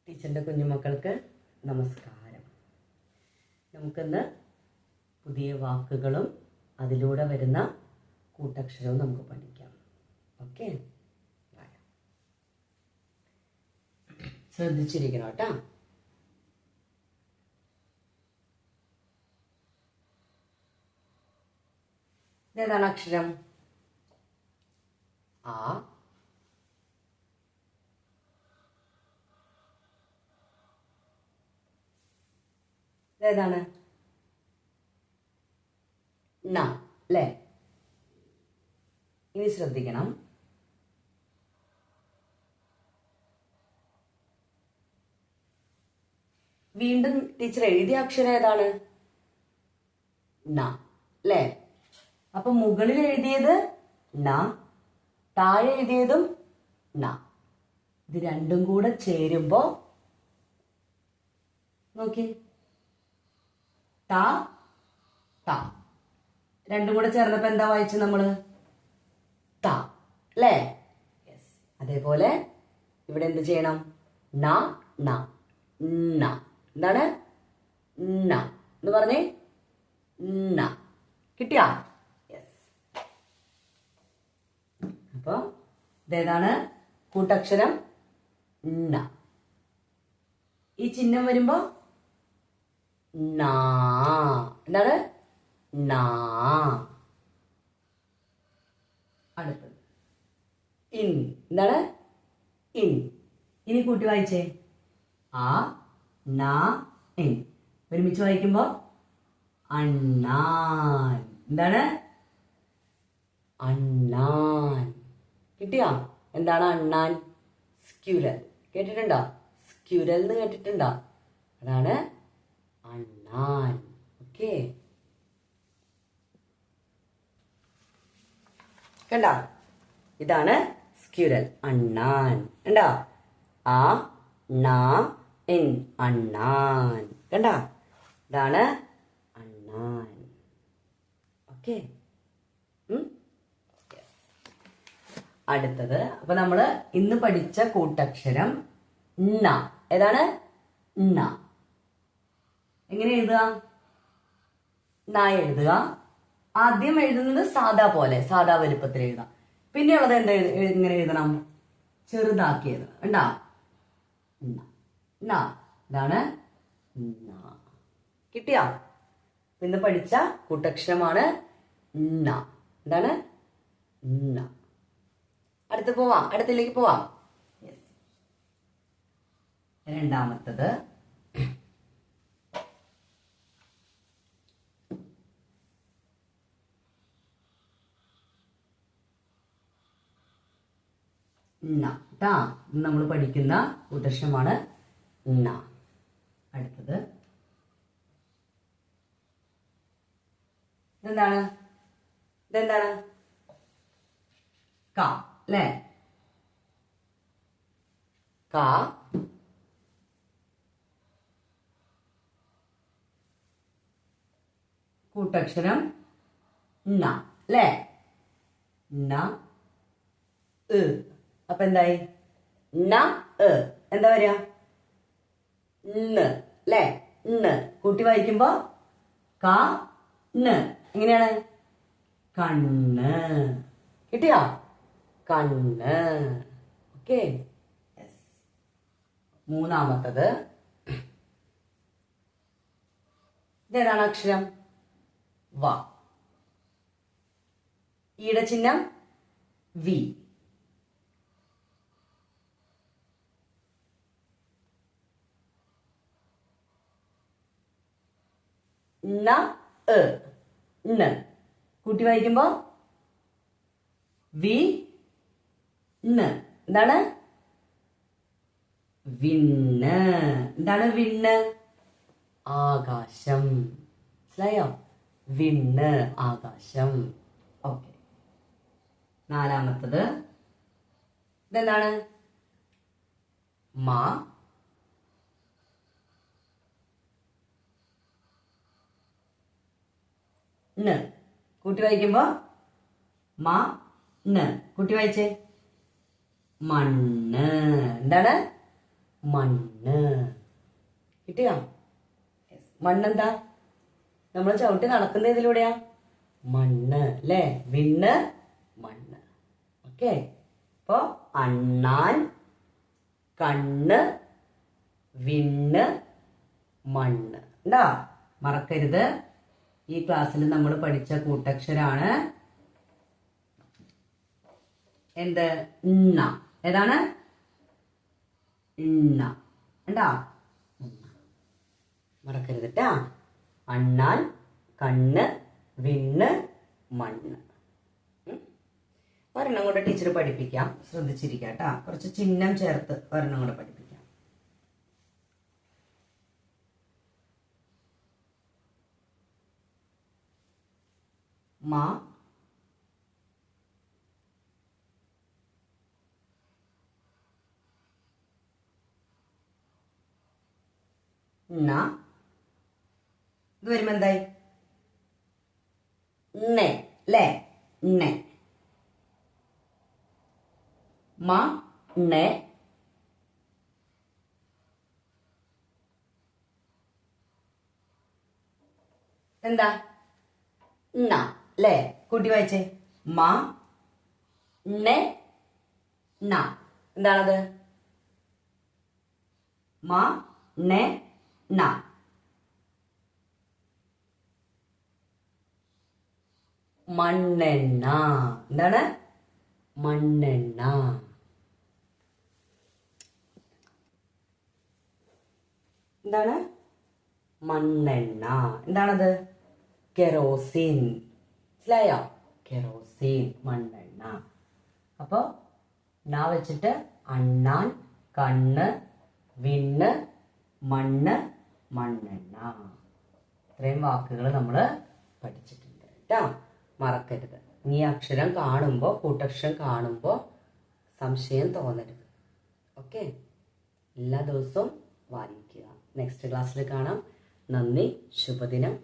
ടീച്ചറിൻ്റെ കുഞ്ഞുമക്കൾക്ക് നമസ്കാരം. നമുക്കിന്ന് പുതിയ വാക്കുകളും അതിലൂടെ വരുന്ന കൂട്ടക്ഷരവും നമുക്ക് പഠിക്കാം. ഓക്കെ, ശ്രദ്ധിച്ചിരിക്കണം കേട്ടോ. ഏതാണ് അക്ഷരം? ആ, ഏതാണ്? ന അല്ലേ? ഇനി ശ്രദ്ധിക്കണം. വീണ്ടും ടീച്ചർ എഴുതിയ അക്ഷരം ഏതാണ്? ന അല്ലേ? അപ്പൊ മുകളിൽ എഴുതിയത് ന, താഴെ എഴുതിയതും ന. ഇത് രണ്ടും കൂടെ ചേരുമ്പോ നോക്കി, ത ത. രണ്ടും കൂടെ ചേർന്നപ്പോ എന്താ വായിച്ചു നമ്മള്? ത അല്ലേ? യെസ്. അതേപോലെ ഇവിടെ എന്ത് ചെയ്യണം? ന ന ന. എന്താണ്? ന എന്ന് പറഞ്ഞേ. ന. കിട്ടിയാ? യെസ്. അപ്പൊ ഇതേതാണ്? കൂട്ടക്ഷരം ന. ഈ ചിഹ്നം വരുമ്പോ നാ. എന്താണ്? നാ. അടുത്തത് ഇൻ. എന്താണ്? ഇൻ. ഇനി കൂട്ടി വായിച്ചേ. ആ നാ ഇൻ. ഒരുമിച്ച് വായിക്കുമ്പോ അണ്ണാൻ. എന്താണ്? അണ്ണാൻ. കിട്ടിയോ? എന്താണ് അണ്ണാൻ? സ്ക്യൂരൽ. കേട്ടിട്ടുണ്ടോ? സ്ക്യൂരൽ എന്ന് കേട്ടിട്ടുണ്ടോ? അതാണ് അണ്ണാൻ. ഓക്കെ, കണ്ട? ഇതാണ് സ്ക്യൂരൽ, അണ്ണാൻ. കണ്ട? ആ നാ ഇൻ, അണ്ണാൻ. കണ്ട? ഇതാണ് അണ്ണാൻ. ഓക്കെ. അടുത്തത്, അപ്പൊ നമ്മള് ഇന്ന് പഠിച്ച കൂട്ടക്ഷരം ന. ഏതാണ്? ന. എങ്ങനെ എഴുതുക? ന എഴുതുക. ആദ്യം എഴുതുന്നത് സാധാ പോലെ, സാധാ വലുപ്പത്തിൽ എഴുതാം. പിന്നെയുള്ളത് എന്താ? എങ്ങനെ എഴുതണം? ചെറുതാക്കി എഴുതണം. കണ്ടാ? ന. ഇതാണ് ന. കിട്ടിയാ? ഇന്ന് പഠിച്ച കൂട്ടക്ഷരമാണ് ന. എന്താണ്? ന. അടുത്ത് പോവാം, അടുത്തിലേക്ക് പോവാം. രണ്ടാമത്തത് ന. ട്ടാ, നമ്മൾ പഠിക്കുന്ന കൂട്ടക്ഷരമാണ് ന. അടുത്തത് ഇതെന്താണ്? ഇതെന്താണ്? ക അല്ലേ? ക. കൂട്ടക്ഷരം ന അല്ലേ? ന എ. അപ്പൊ എന്തായി? ന എ. എന്താ പറയാ? ന് അല്ലേ? ന്. കൂട്ടി വായിക്കുമ്പോ ക ന്. എങ്ങനെയാണ്? കണ്ണ്. കിട്ടിയോ? കണ്ണ്. ഓക്കെ. മൂന്നാമത്തത് ഇതേതാണ് അക്ഷരം? വ. ഈയുടെ ചിഹ്നം വി. ന എ. ന്. കൂട്ടി വായിക്കുമ്പോ വി ന്. എന്താണ്? വിണ്ണ്. എന്താണ് വിണ്ണ്? ആകാശം. മനസ്സിലായോ? വിണ്ണ്, ആകാശം. ഓക്കെ. നാലാമത്തത് ഇതെന്താണ്? മാ. ന്. കൂട്ടി വായിക്കുമ്പോ മാ ന്. കൂട്ടി വായിച്ചേ. മണ്ണ്. എന്താണ്? മണ്ണ്. കിട്ടിയോ? മണ്ണെന്താ? നമ്മൾ ചവിട്ടി നടക്കുന്ന ഇതിലൂടെയാ? മണ്ണ് അല്ലേ? വിണ്ണ് മണ്ണ്. ഓക്കെ. അപ്പോ അണ്ണാൻ, കണ്ണ്, വിണ്ണ്, മണ്ണ്. ഉണ്ടാ? മറക്കരുത്. ഈ ക്ലാസ്സിൽ നമ്മൾ പഠിച്ച കൂട്ടക്ഷരാണ് എന്ത്? ണ്ണ. ഏതാണ്? ണ്ണ. ഉണ്ടാ? മറക്കരുത് കേട്ടാ. അണ്ണാൻ, കണ്ണ്, വിണ്ണ്, മണ്ണ്. ഒരെണ്ണം കൂടെ ടീച്ചർ പഠിപ്പിക്കാം, ശ്രദ്ധിച്ചിരിക്കാം കേട്ടാ. കുറച്ച് ചിഹ്നം ചേർത്ത് ഒരെണ്ണം കൂടെ പഠിപ്പിക്കാം. മാ, ണ. ഇത് വരുമ്പോ എന്തായി? ണെ അല്ലേ? ണെ. മ, ണെ. എന്താ? ണ അല്ലേ? കൂട്ടി വായിച്ചേ. മ, ണെ, ണ. എന്താണത്? മ, ണെ, ണ. മണ്ണെണ്ണ. എന്താണ്? മണ്ണെണ്ണ. എന്താണ്? മണ്ണെണ്ണ. എന്താണത്? കെറോസിൻ. മനസ്സിലായോ? കെറോസിൻ, മണ്ണെണ്ണ. അപ്പൊ ണ വെച്ചിട്ട് അണ്ണാൻ, കണ്ണ്, വിണ്ണ്, മണ്ണ്, മണ്ണെണ്ണ. ഇത്രയും വാക്കുകൾ നമ്മൾ പഠിച്ചിട്ടുണ്ട് കേട്ടോ. മറക്കരുത്. നീ അക്ഷരം കാണുമ്പോൾ, കൂട്ടക്ഷരം കാണുമ്പോൾ സംശയം തോന്നരുത്. ഓക്കെ. എല്ലാ ദിവസവും വായിക്കുക. നെക്സ്റ്റ് ക്ലാസ്സിൽ കാണാം. നന്ദി. ശുഭദിനം.